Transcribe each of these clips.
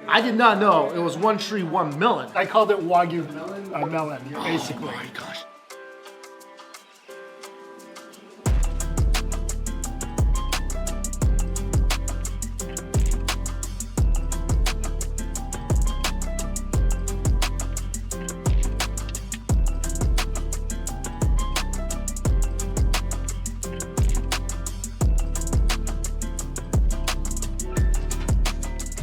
I did not know it was one tree, one melon. I called it Wagyu melon, basically. Oh my gosh.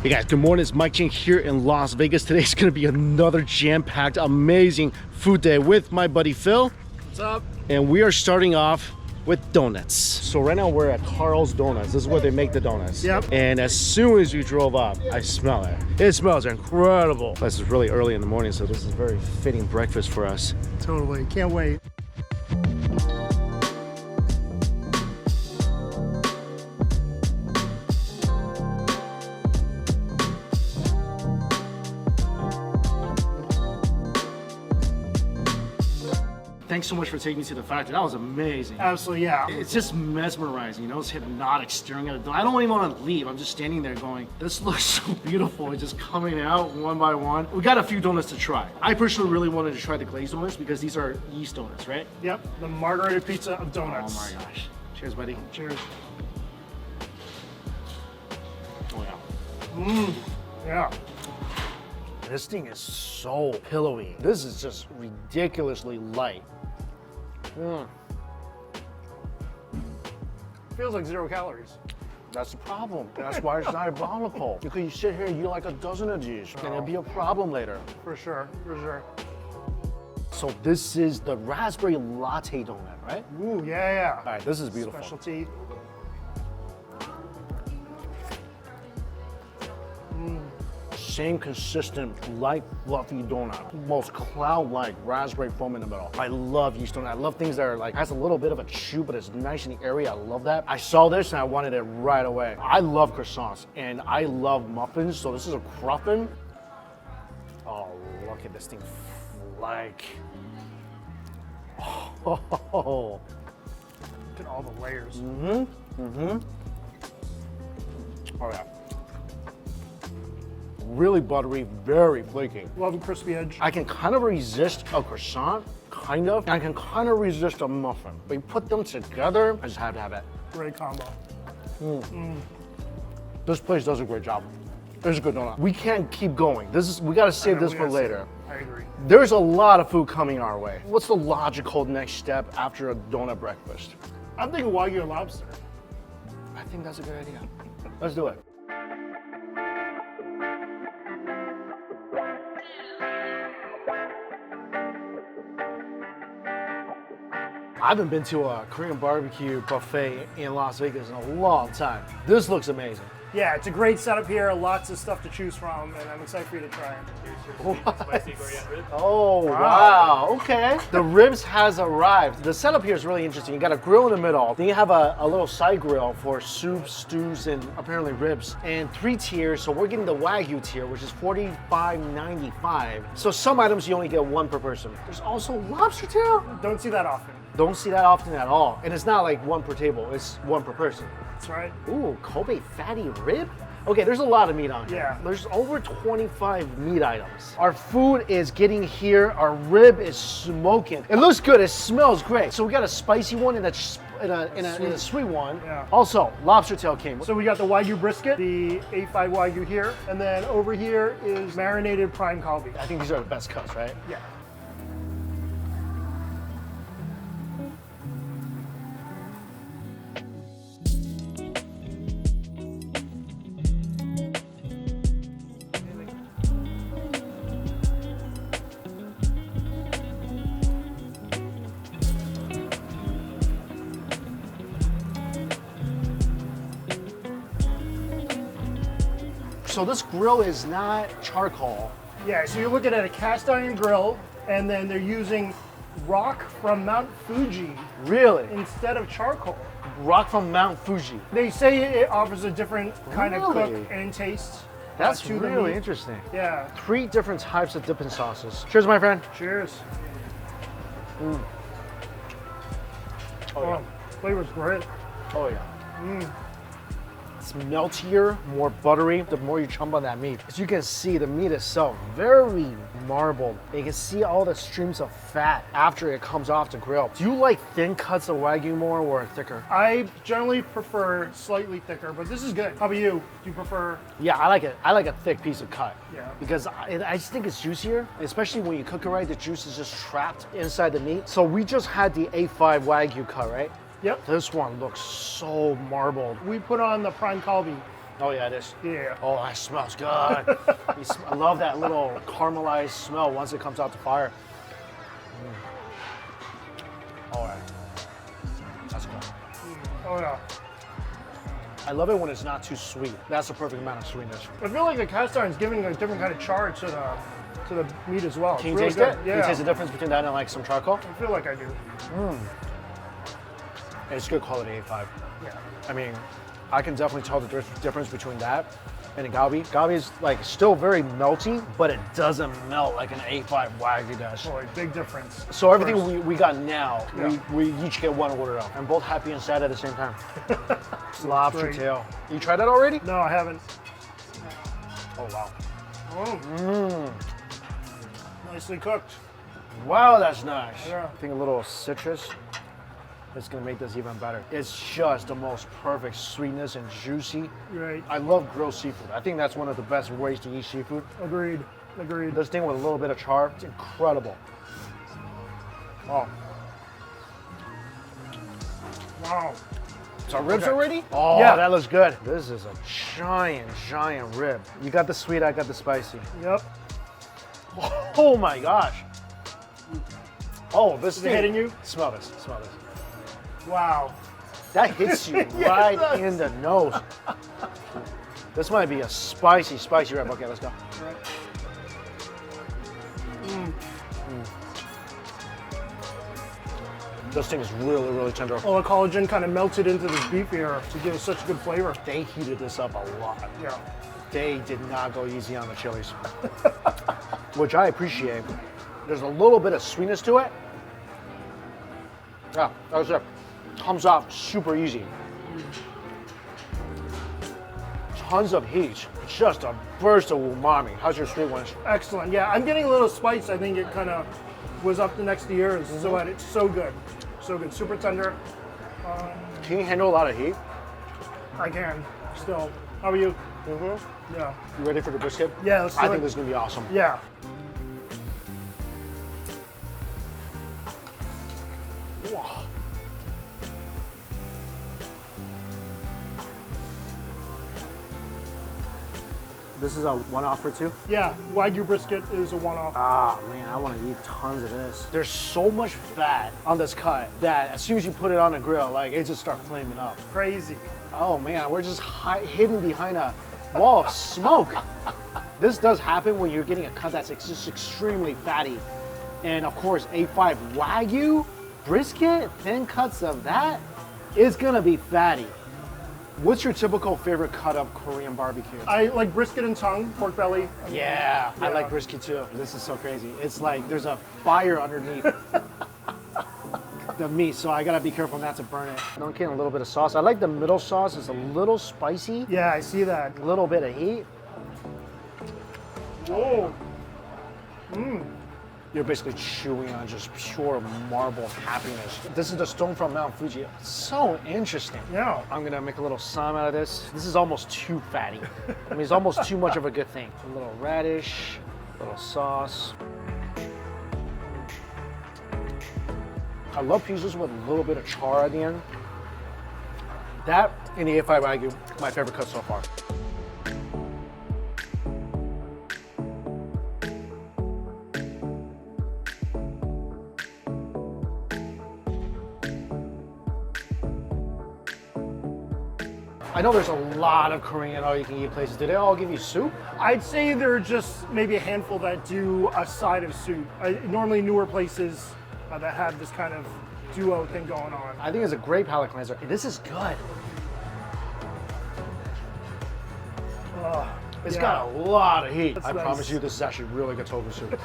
Hey guys, good morning. It's Mike Ching here in Las Vegas. Today's gonna be another jam-packed, amazing food day with my buddy Phil. What's up? And we are starting off with donuts. So right now we're at Carl's Donuts. This is where they make the donuts. Yep. And as soon as we drove up, I smell it. It smells incredible. This is really early in the morning, so this is a very fitting breakfast for us. Totally, can't wait. Thanks so much for taking me to the factory. That was amazing. Absolutely, yeah. It's just mesmerizing, you know, it's hypnotic staring at it. I don't even want to leave. I'm just standing there going, this looks so beautiful. It's just coming out one by one. We got a few donuts to try. I personally really wanted to try the glazed donuts because these are yeast donuts, right? Yep, the margarita pizza of donuts. Oh my gosh. Cheers, buddy. Cheers. Oh yeah. Yeah. This thing is so pillowy. This is just ridiculously light. Feels like 0 calories. That's the problem. That's why it's diabolical. Because you sit here and you like a dozen of these, and it'll be a problem later. For sure, for sure. So this is the raspberry latte donut, right? Ooh, yeah. All right, this is beautiful. Specialty. Same consistent, light, fluffy donut. Most cloud-like raspberry foam in the middle. I love yeast donut. I love things that are like, has a little bit of a chew, but it's nice and airy. I love that. I saw this and I wanted it right away. I love croissants and I love muffins, so this is a cruffin. Oh, look at this thing, like. Oh. Look at all the layers. Oh yeah. Really buttery, very flaky. Love a crispy edge. I can kind of resist a croissant, kind of. I can kind of resist a muffin. But you put them together, I just have to have it. Great combo. This place does a great job. It's a good donut. We can't keep going. We gotta save this for later. I agree. There's a lot of food coming our way. What's the logical next step after a donut breakfast? I'm thinking Wagyu and Lobster. I think that's a good idea. Let's do it. I haven't been to a Korean barbecue buffet in Las Vegas in a long time. This looks amazing. Yeah, it's a great setup here. Lots of stuff to choose from, and I'm excited for you to try it. Spicy Korean ribs. Oh, wow, okay. The ribs has arrived. The setup here is really interesting. You got a grill in the middle, then you have a little side grill for soups, stews, and apparently ribs, and 3 tiers. So we're getting the Wagyu tier, which is $45.95. So some items you only get 1 per person. There's also lobster tail. Don't see that often. Don't see that often at all. And it's not like 1 per table, it's 1 per person. That's right. Ooh, Kobe fatty rib? Okay, there's a lot of meat on here. Yeah. There's over 25 meat items. Our food is getting here. Our rib is smoking. It looks good. It smells great. So we got a spicy one and a sweet one. Yeah. Also, lobster tail came. So we got the Wagyu brisket, the A5 Wagyu here, and then over here is marinated prime kalbi. I think these are the best cuts, right? Yeah. So this grill is not charcoal. Yeah, so you're looking at a cast iron grill, and then they're using rock from Mount Fuji Really? instead of charcoal. Rock from Mount Fuji. They say it offers a different kind of Really? cook and taste. That's to the really meat. interesting. Yeah. 3 different types of dipping sauces. Cheers, my friend. Cheers. Oh, yeah. Flavor's great. Oh, yeah. It's meltier, more buttery, the more you chomp on that meat. As you can see, the meat itself, very marbled. You can see all the streams of fat after it comes off the grill. Do you like thin cuts of Wagyu more or thicker? I generally prefer slightly thicker, but this is good. How about you? Do you prefer? Yeah, I like it. I like a thick piece of cut. Yeah. Because I just think it's juicier, especially when you cook it right, the juice is just trapped inside the meat. So we just had the A5 Wagyu cut, right? Yep. This one looks so marbled. We put on the prime kalbi. Oh yeah, this. Yeah. Oh, that smells good. I love that little caramelized smell once it comes out the fire. All right. That's good. Oh yeah. I love it when it's not too sweet. That's the perfect amount of sweetness. I feel like the cast iron is giving a different kind of charge to the meat as well. Can you It's really taste good. it? Yeah. Can you taste the difference between that and like some charcoal? I feel like I do. It's good quality A5. Yeah. I mean, I can definitely tell the difference between that and a Gabi. Gabi is like still very melty, but it doesn't melt like an A5 Wagyu does. Boy, big difference. So everything we got now, Yeah. we each get one order of. I'm both happy and sad at the same time. Lobster great. tail. You tried that already? No, I haven't. Oh wow. Oh. Nicely cooked. Wow, that's nice. Yeah. I think a little citrus is gonna make this even better. It's just the most perfect sweetness and juicy. Right. I love grilled seafood. I think that's one of the best ways to eat seafood. Agreed. Agreed. This thing with a little bit of char, it's incredible. Oh, Wow. so ribs Okay. already? Oh, Yeah. that looks good. This is a giant rib. You got the sweet, I got the spicy. Yep. Oh my gosh. Oh, this Is it thing. hitting you? Smell this, smell this. Wow. That hits you Yeah, right it does. in the nose. This might be a spicy rib. Okay, let's go. Right. This thing is really tender. All the collagen kind of melted into this beef here to give it such good flavor. They heated this up a lot. Yeah. They did not go easy on the chilies, which I appreciate. There's a little bit of sweetness to it. Yeah, that was it. Comes off super easy. Tons of heat. Just a burst of umami. How's your sweet ones? Excellent. Yeah, I'm getting a little spice. I think it kind of was up the next to yours. So it's so good. So good. Super tender. Can you handle a lot of heat? I can still. How are you? Yeah. You ready for the brisket? Yeah, let's do I it. think this is gonna be awesome. Yeah. Wow. This is a one-off for two? Yeah. Wagyu brisket is a one-off. Ah, man, I want to eat tons of this. There's so much fat on this cut that as soon as you put it on the grill, like, it just starts flaming up. Crazy. Oh, man, we're just hidden behind a wall of smoke. This does happen when you're getting a cut that's just extremely fatty. And, of course, A5 Wagyu brisket, thin cuts of that, is going to be fatty. What's your typical favorite cut of Korean barbecue? I like brisket and tongue, pork belly. Yeah, I Yeah. like brisket too. This is so crazy. It's like there's a fire underneath the meat, so I gotta be careful not to burn it. Don't get a little bit of sauce. I like the middle sauce. It's a little spicy, Yeah, I see that. a little bit of heat. Whoa. You're basically chewing on just pure marble happiness. This is the stone from Mount Fuji. So interesting. Yeah. I'm gonna make a little some out of this. This is almost too fatty. I mean, it's almost too much of a good thing. A little radish, a little sauce. I love pieces with a little bit of char at the end. That and the A5 Wagyu, my favorite cut so far. I know there's a lot of Korean all-you-can-eat places. Do they all give you soup? I'd say there are just maybe a handful that do a side of soup. Normally newer places that have this kind of duo thing going on. I think it's a great palate cleanser. This is good. It's yeah. got a lot of heat. That's I nice. promise you, this is actually really good tofu soup.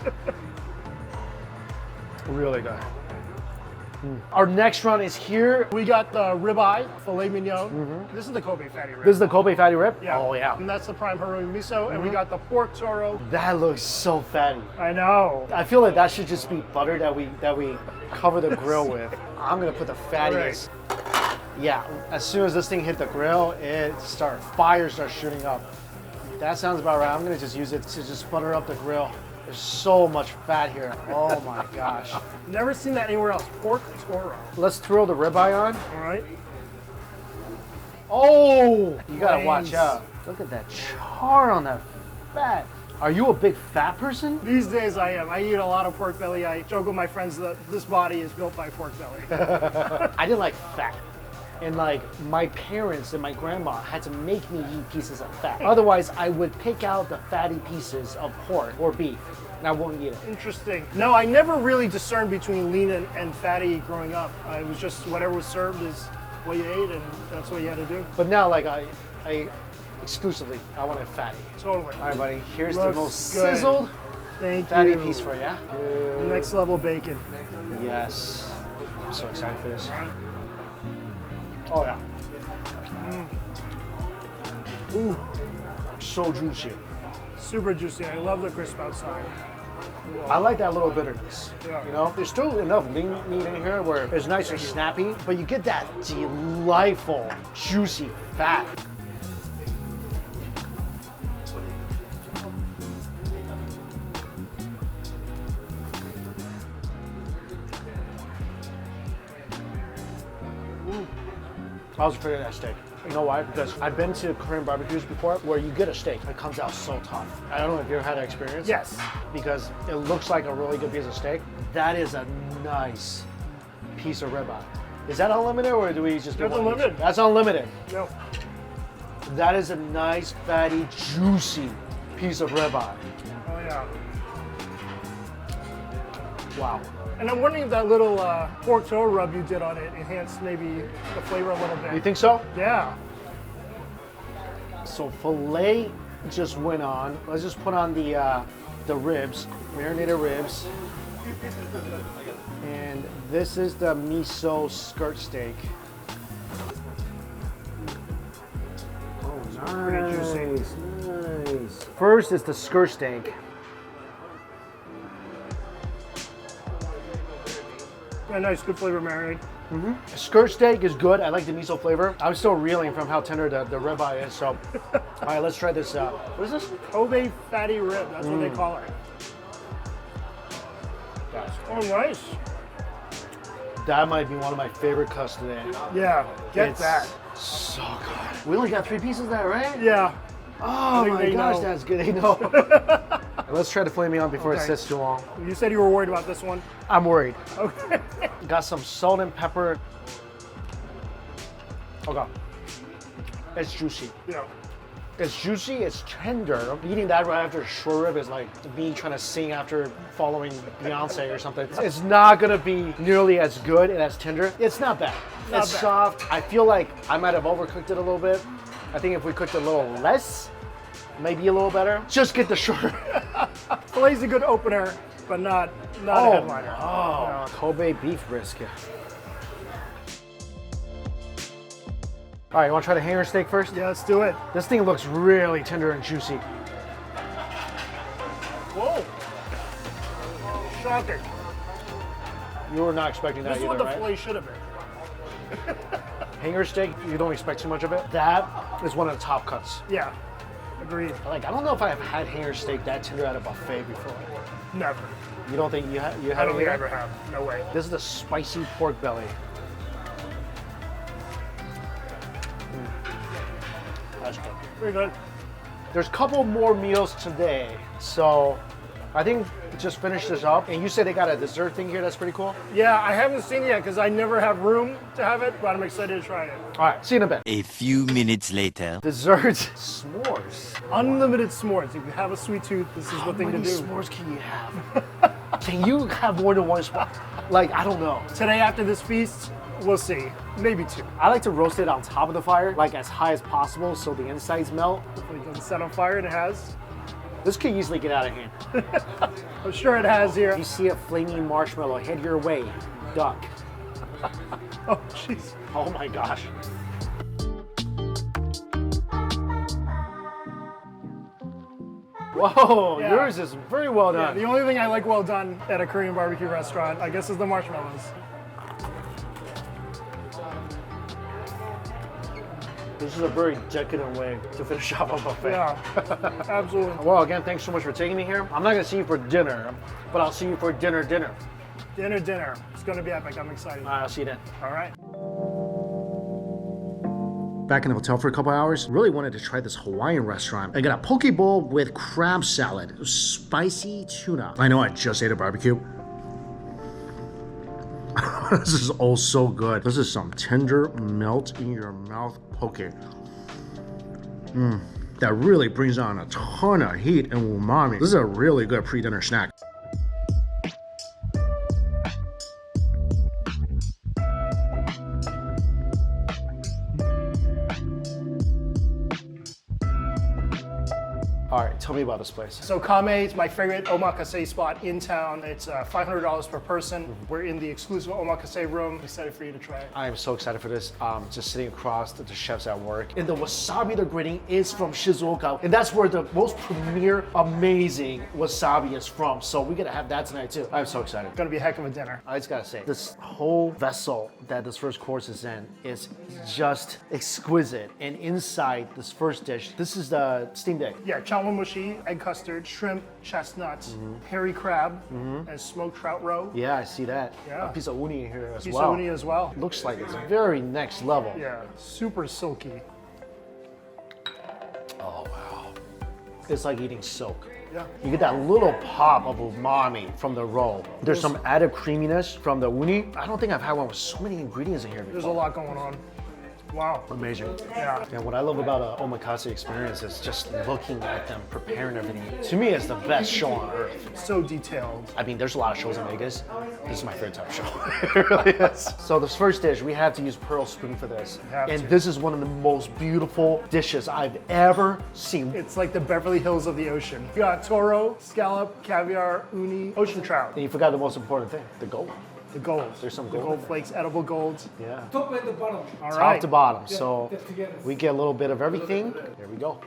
Really good. Our next run is here. We got the ribeye, filet mignon. This is the Kobe fatty rib. This is the Kobe fatty rib? Yeah. Oh, yeah. And that's the prime harumi miso. And we got the pork toro. That looks so fatty. I know. I feel like that should just be butter that we cover the grill with. I'm gonna put the fatties. Yeah, as soon as this thing hit the grill, fire starts shooting up. That sounds about right. I'm gonna just use it to just butter up the grill. There's so much fat here. Oh my gosh. Never seen that anywhere else. Pork toro. Let's throw the ribeye on. All right. Oh, you gotta Flames. watch out. Look at that char on that fat. Are you a big fat person? These days I am. I eat a lot of pork belly. I joke with my friends that this body is built by pork belly. I didn't like fat. And like my parents and my grandma had to make me eat pieces of fat. Otherwise, I would pick out the fatty pieces of pork or beef, and I wouldn't eat it. Interesting. No, I never really discerned between lean and fatty growing up. It was just whatever was served is what you ate, and that's what you had to do. But now, like I exclusively, I want it fatty. Totally. All right, buddy. Here's Looks the most good. sizzled Thank fatty you. piece for you. Next level bacon. Yes. I'm so excited for this. Oh yeah. Ooh, so juicy. Super juicy. I love the crisp outside. I like that little bitterness. Yeah. You know, there's still enough lean meat in here where it's nice and snappy, but you get that delightful, juicy fat. I was afraid of that steak. You know why? Because I've been to Korean barbecues before where you get a steak and it comes out so tough. I don't know if you ever had that experience. Yes. Because it looks like a really good piece of steak. That is a nice piece of ribeye. Is that unlimited or do we just do That's one unlimited. each? That's unlimited. No. That is a nice, fatty, juicy piece of ribeye. Oh yeah. Wow. And I'm wondering if that little pork toe rub you did on it enhanced maybe the flavor a little bit. You think so? Yeah. So filet just went on. Let's just put on the ribs, marinated ribs. And this is the miso skirt steak. Oh, Pretty juicy. nice. First is the skirt steak. Yeah, nice, good flavor marinade. Skirt steak is good. I like the miso flavor. I'm still reeling from how tender the ribeye is. So, all right, let's try this. What is this? Kobe fatty rib, that's what they call it. Oh, nice. That might be one of my favorite cuts today. Yeah, get It's that. so good. We only got 3 pieces of that, right? Yeah. Oh think my they gosh, know. that's good. They know. Let's try to filet mignon before it Okay. sits too long. You said you were worried about this one. I'm worried. Okay. Got some salt and pepper. Okay. It's juicy. Yeah. It's juicy, it's tender. Eating that right after short rib is like me trying to sing after following Beyonce or something. It's not gonna be nearly as good and as tender. It's not bad. Not It's bad. soft. I feel like I might have overcooked it a little bit. I think if we cooked it a little less, maybe a little better. Just get the short rib. Filet's a good opener, but not a headliner. Oh, Kobe beef brisket. All right, you want to try the hanger steak first? Yeah, let's do it. This thing looks really tender and juicy. Whoa. Shocking. You were not expecting that This is either, what the right? filet should have been. Hanger steak, you don't expect too much of it. That is one of the top cuts. Yeah, agreed. Like, I don't know if I've had hanger steak that tender at a buffet before. Never. You don't think you I have don't it think I here? ever have. No way. This is the spicy pork belly. That's good. Very good. There's a couple more meals today, so I think just finish this up. And you said they got a dessert thing here that's pretty cool. Yeah, I haven't seen it yet because I never have room to have it, but I'm excited to try it. All right, see you in a bit. A few minutes later. Dessert s'mores. Unlimited s'mores. If you have a sweet tooth, this is How the thing to many do. s'mores can you have? Can you have more than one s'more? Like, I don't know. Today after this feast, we'll see. Maybe 2. I like to roast it on top of the fire, like as high as possible so the insides melt. Hopefully it doesn't set on fire, and it has. This could easily get out of hand. I'm sure it has here. You see a flaming marshmallow head your way, duck. Oh, jeez. Oh my gosh. Whoa, Yeah. yours is very well Yeah, done. the only thing I like well done at a Korean barbecue restaurant, I guess, is the marshmallows. This is a very decadent way to finish off a buffet. Yeah, absolutely. Well, again, thanks so much for taking me here. I'm not gonna see you for dinner, but I'll see you for dinner. Dinner. It's gonna be epic. I'm excited. I'll see you then. All right. Back in the hotel for a couple hours. Really wanted to try this Hawaiian restaurant. I got a poke bowl with crab salad, spicy tuna. I know I just ate a barbecue. This is all so good. This is some tender melt in your mouth poke. That really brings on a ton of heat and umami. This is a really good pre-dinner snack. All right, tell me about this place. So Kame is my favorite omakase spot in town. It's $500 per person. We're in the exclusive omakase room. Excited for you to try it. I am so excited for this. Just sitting across the chefs at work. And the wasabi they're grading is from Shizuoka. And that's where the most premier, amazing wasabi is from. So we gotta have that tonight too. I'm so excited. Gonna be a heck of a dinner. I just gotta say, this whole vessel that this first course is in is just exquisite. And inside this first dish, this is the steamed egg. Yeah, mushi, egg custard, shrimp, chestnuts, hairy crab, and smoked trout roe. Yeah, I see that. Yeah. A piece of uni in here as Piece well. of uni as well. Looks like it's very next level. Yeah, super silky. Oh, wow. It's like eating silk. Yeah. You get that little pop of umami from the roll. There's some added creaminess from the uni. I don't think I've had one with so many ingredients in here before. There's a lot going on. Wow. Amazing. Yeah. And what I love about an omakase experience is just looking at them preparing everything. To me, it's the best show on earth. So detailed. I mean, there's a lot of shows in Vegas. This is my favorite type of show. It really is. So this first dish, we have to use pearl spoon for this. have And to. this is one of the most beautiful dishes I've ever seen. It's like the Beverly Hills of the ocean. You got toro, scallop, caviar, uni, ocean trout. And you forgot the most important thing, the gold. The gold. There's some The gold in gold there. flakes, edible golds. Yeah. Top and the bottom. All Top right. to bottom. So get together. we get a little bit of everything. Here we go.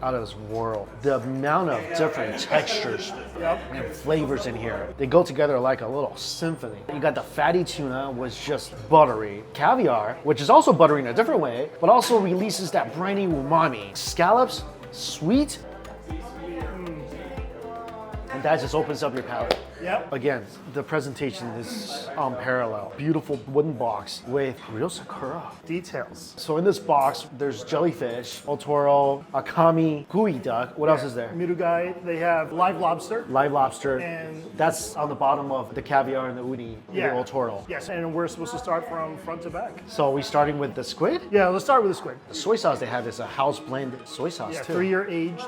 Out of this world. The amount of different textures and flavors in here. They go together like a little symphony. You got the fatty tuna, which is just buttery. Caviar, which is also buttery in a different way, but also releases that briny umami. Scallops, sweet. And that just opens up your palate. Yep. Again, the presentation is unparalleled. Beautiful wooden box with real sakura. Details. So in this box, there's jellyfish, otoro, akami, gooey duck. What else is there? Mirugai. They have live lobster. Live lobster. And- that's on the bottom of the caviar and the uni, the otoro. Yes, and we're supposed to start from front to back. So we starting with the squid? Yeah, let's start with the squid. The soy sauce they have is a house blended soy sauce Yeah, too. 3-year aged.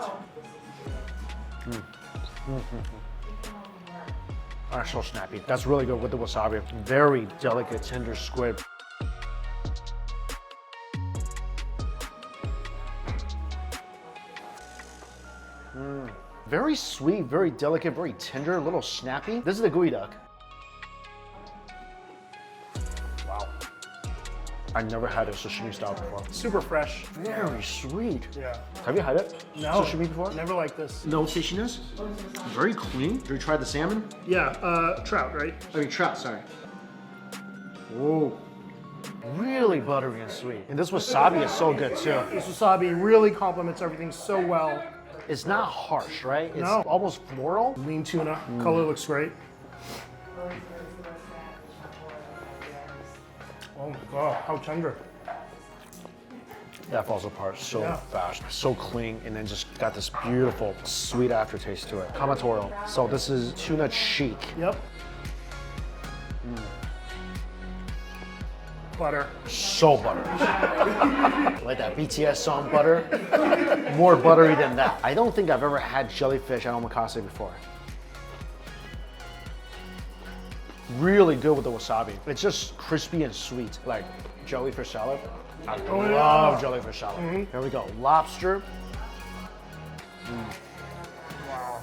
Ah, so snappy. That's really good with the wasabi. Very delicate, tender squid. Very sweet, very delicate, very tender, a little snappy. This is the gooey duck. Wow. I never had a sashimi style before. Super fresh. Very sweet. Yeah. Have you had it? No. Sashimi before? Never like this. No fishiness. Very clean. Have you tried the salmon? Yeah, trout, right? I mean trout, sorry. Whoa. Really buttery and sweet. And this wasabi is so good too. This wasabi really complements everything so well. It's not harsh, right? It's No. almost floral. Lean tuna. Color looks great. Oh my god, how tender. That falls apart so Yeah. fast. So clean, and then just got this beautiful sweet aftertaste to it. Kamatoro. So this is tuna cheek. Yep. Butter. So buttery. Like that BTS song, Butter. More buttery than that. I don't think I've ever had jellyfish at omakase before. Really good with the wasabi. It's just crispy and sweet, like jellyfish salad. I love jellyfish salad. Here we go. Lobster. Wow.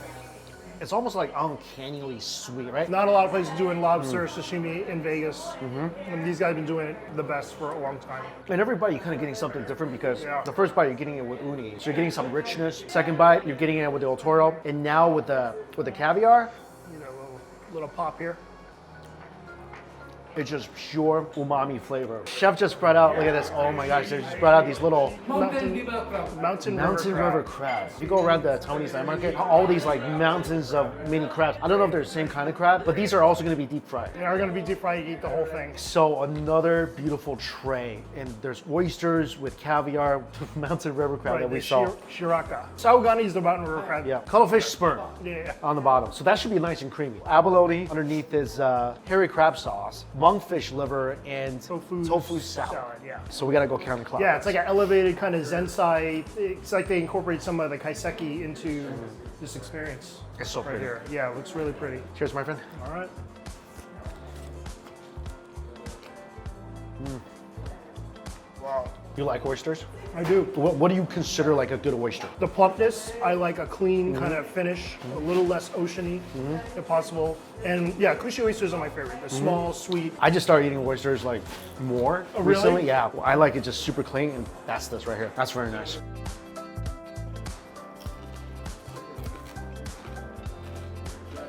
It's almost like uncannily sweet, right? Not a lot of places doing lobster sashimi in Vegas. And these guys have been doing it the best for a long time. And every bite, you're kind of getting something different because Yeah. the first bite, you're getting it with uni. So you're getting some richness. Second bite, you're getting it with the El Toro. And now with the caviar, You know, little pop here. it's just pure umami flavor. Chef just brought out, look at this, oh my gosh, they just brought out these little Mountain mountain river river crab. crabs. You go around the Taiwanese night market, all these like mountains of mini crabs. I don't know if they're the same kind of crab, but these are also gonna be deep fried. They are going to be deep fried. You eat the whole thing. So another beautiful tray, and there's oysters with caviar, mountain river crab that we the saw. Shiraka. Saugani is the mountain river crab. Yeah, cuttlefish sperm Yeah. on the bottom. So that should be nice and creamy. Abalone underneath is hairy crab sauce, monkfish liver, and tofu salad. Yeah. So we gotta go counterclockwise. Yeah, it's like an elevated kind of zensai. It's like they incorporate some of the kaiseki into this experience. It's so right pretty. here. Yeah, it looks really pretty. Cheers, my friend. All right. Wow. You like oysters? I do. What do you consider like a good oyster? The plumpness, I like a clean kind of finish, a little less oceany if possible. And yeah, Kushi oysters are my favorite. They're small, sweet. I just started eating oysters like more really? recently. Yeah, I like it just super clean, and that's this right here. That's very nice.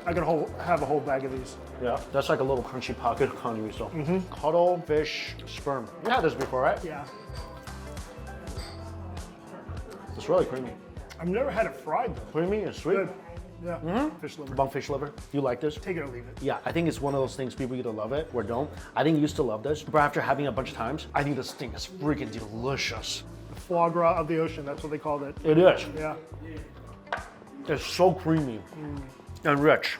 I could have a whole bag of these. Yeah, that's like a little crunchy pocket of kanji miso. Cuttlefish sperm. You had this before, right? Yeah. It's really creamy. I've never had it fried though. Creamy and sweet. Good. Yeah. Fish liver. Monkfish liver. You like this? Take it or leave it. Yeah, I think it's one of those things people either love it or don't. I think you used to love this, but after having it a bunch of times, I think this thing is freaking delicious. The foie gras of the ocean, that's what they called it. It is. Yeah. It's so creamy and rich.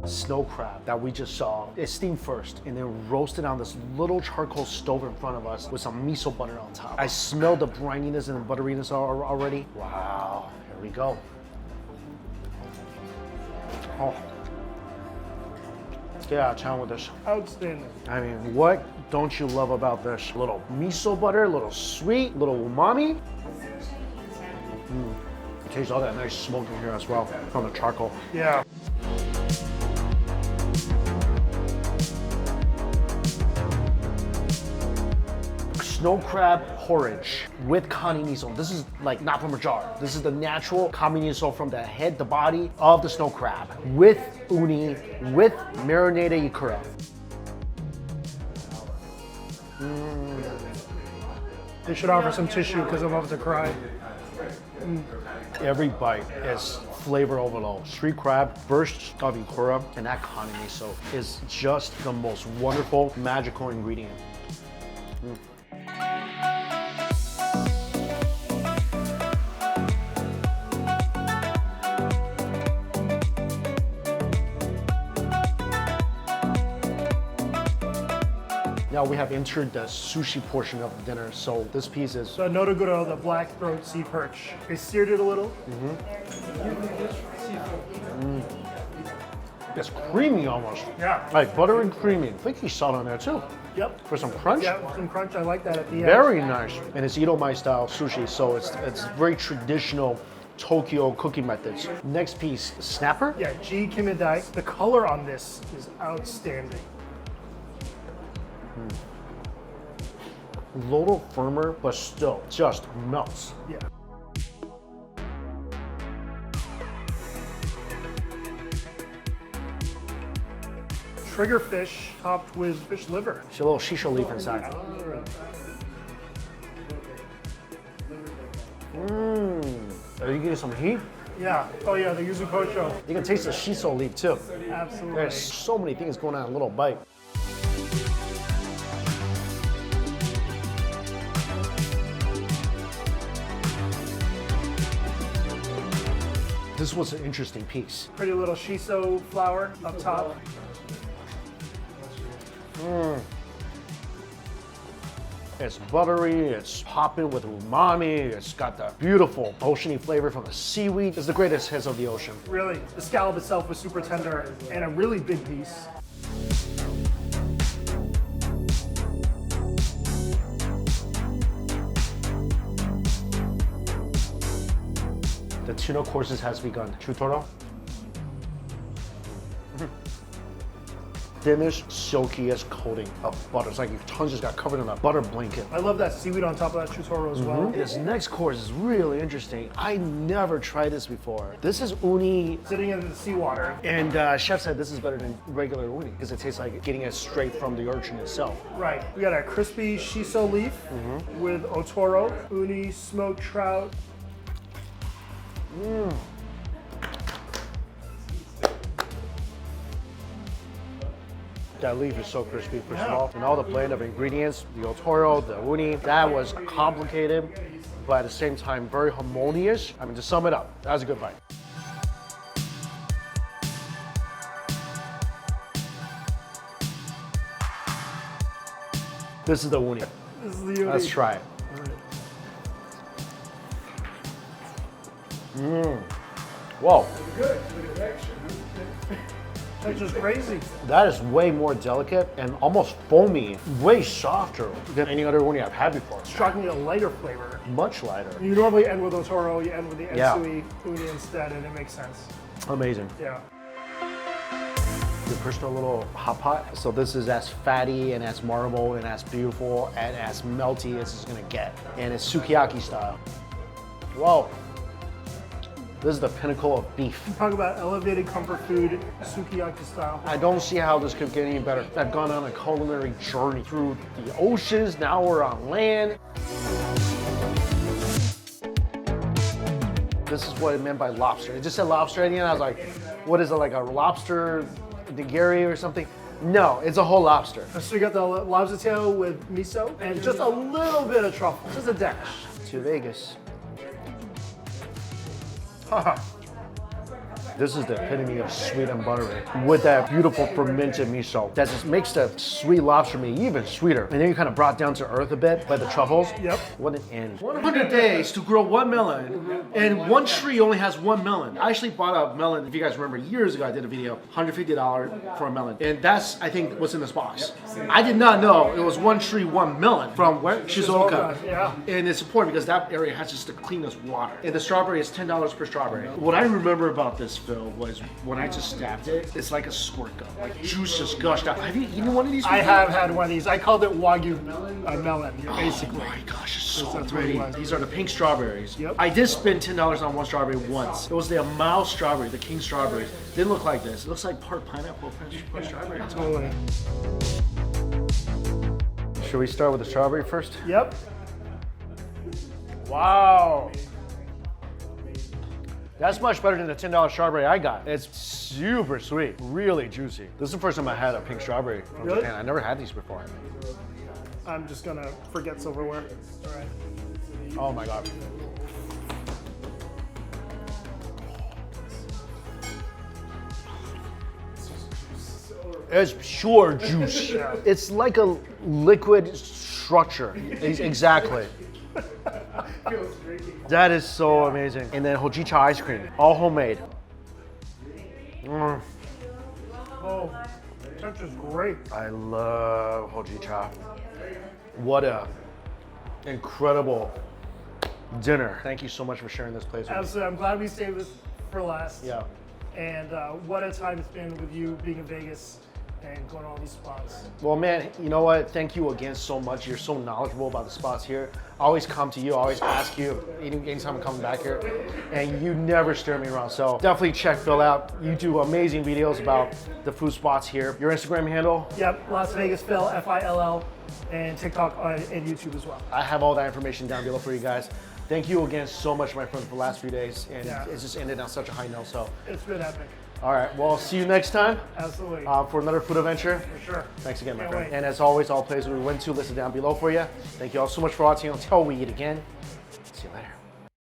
Snow crab that we just saw is steamed first and then roasted on this little charcoal stove in front of us with some miso butter on top. I smell the brininess and the butteriness already. Wow, here we go. Oh. Yeah, chan with this. Outstanding. I mean, what don't you love about this? A little miso butter, a little sweet, a little umami. Taste all that nice smoke in here as well from the charcoal. Yeah. Snow crab porridge with kani miso. This is like not from a jar. This is the natural kami miso from the head, the body of the snow crab with uni, with marinated ikura. They should offer some tissue because I'm about to cry. Every bite is flavor overload. Street crab, burst of ikura, and that kani miso is just the most wonderful, magical ingredient. Now we have entered the sushi portion of the dinner, so this piece is So Nodoguro, the black throat sea perch. They seared it a little. it's creamy almost. Yeah. Like butter and creamy. I think he's salt on there too. Yep. For some crunch. Yeah, some crunch. I like that at the end. Very nice. And it's Idomai style sushi, so it's very traditional Tokyo cooking methods. Next piece, snapper. Yeah, G Kimidai. The color on this is outstanding. A little firmer, but still just melts. Yeah. Trigger fish topped with fish liver. There's a little shisha leaf inside. Are you getting some heat? Yeah. Oh yeah, the yuzu kosho. You can taste the shiso leaf too. Absolutely. There's so many things going on in a little bite. This was an interesting piece. Pretty little shiso flower up top. It's buttery, it's popping with umami, it's got the beautiful oceany flavor from the seaweed. It's the greatest hits of the ocean. Really, the scallop itself was super tender and a really big piece. The tuna courses has begun. Chutoro. thinnest, silkiest coating of butter. It's like your tongue just got covered in a butter blanket. I love that seaweed on top of that chutoro as well. This next course is really interesting. I never tried this before. This is uni, Sitting in the seawater. and chef said this is better than regular uni because it tastes like getting it straight from the urchin itself. Right. We got a crispy shiso leaf with otoro, uni, smoked trout. That leaf is so crispy first of all. And all the blend of ingredients, the otoro, the uni, that was complicated, but at the same time, very harmonious. I mean, to sum it up, that was a good bite. This is the uni. This is the uni. Let's try it. Whoa. Good. That's just crazy. That is way more delicate and almost foamy, way softer than any other uni I've had before. Shockingly a lighter flavor. Much lighter. You normally end with otoro, you end with the Yeah. ensui uni instead, and it makes sense. Amazing. Yeah. Your personal little hot pot. So this is as fatty and as marble and as beautiful and as melty as it's gonna get. And it's sukiyaki style. Whoa. This is the pinnacle of beef. Talk about elevated comfort food, sukiyaki style. I don't see how this could get any better. I've gone on a culinary journey through the oceans, now we're on land. This is what it meant by lobster. It just said lobster at the end. I was like, what is it, like a lobster nigiri or something? No, it's a whole lobster. So you got the lobster tail with miso and just a little bit of truffle, just a dash. To Vegas. This is the epitome of sweet and buttery with that beautiful fermented miso that just makes the sweet lobster meat even sweeter. And then you kind of brought down to earth a bit by the truffles. Yep. What an end. 100 days to grow one melon, and one tree only has one melon. I actually bought a melon, if you guys remember, years ago I did a video, $150 for a melon. And that's, I think, what's in this box. I did not know it was one tree, one melon from where? Shizuoka. Yeah. And it's important because that area has just the cleanest water. And the strawberry is $10 per strawberry. What I remember about this, Phil, was when I just stabbed it, it's like a squirt gun. Like juice just gushed out. Have you eaten one of these before? I have had one of these. I called it Wagyu melon, basically. Oh my gosh, it's so That's what it pretty. was. These are the pink strawberries. Yep. I did spend $10 on one strawberry once. It was the Amao strawberry, the king strawberries. Didn't look like this. It looks like part pineapple, part strawberry. Totally. Should we start with the strawberry first? Yep. Wow. That's much better than the $10 strawberry I got. It's super sweet, really juicy. This is the first time I had a pink strawberry from Really? Japan. I never had these before. I'm just gonna forget silverware. All right. Oh my God. It's pure juice. It's like a liquid structure. Exactly. That is so amazing. And then hojicha ice cream, all homemade. Oh, that's just great. I love hojicha. What a incredible dinner. Thank you so much for sharing this place with me. Absolutely. I'm glad we saved this for last. Yeah. And what a time it's been with you being in Vegas and going to all these spots. Well, man, you know what? Thank you again so much. You're so knowledgeable about the spots here. I always come to you, I always ask you anytime I'm coming back here, and you never steer me wrong. So definitely check Phil out. You do amazing videos about the food spots here. Your Instagram handle? Yep, Las Vegas Phil, F-I-L-L, and TikTok and YouTube as well. I have all that information down below for you guys. Thank you again so much, my friend, for the last few days, and it's just ended on such a high note. So, It's been epic. all right, well, see you next time Absolutely. for another food adventure. For sure. Thanks again, my Can't friend. wait. And as always, all places we went to listed down below for you. Thank you all so much for watching. Until we eat again, see you later.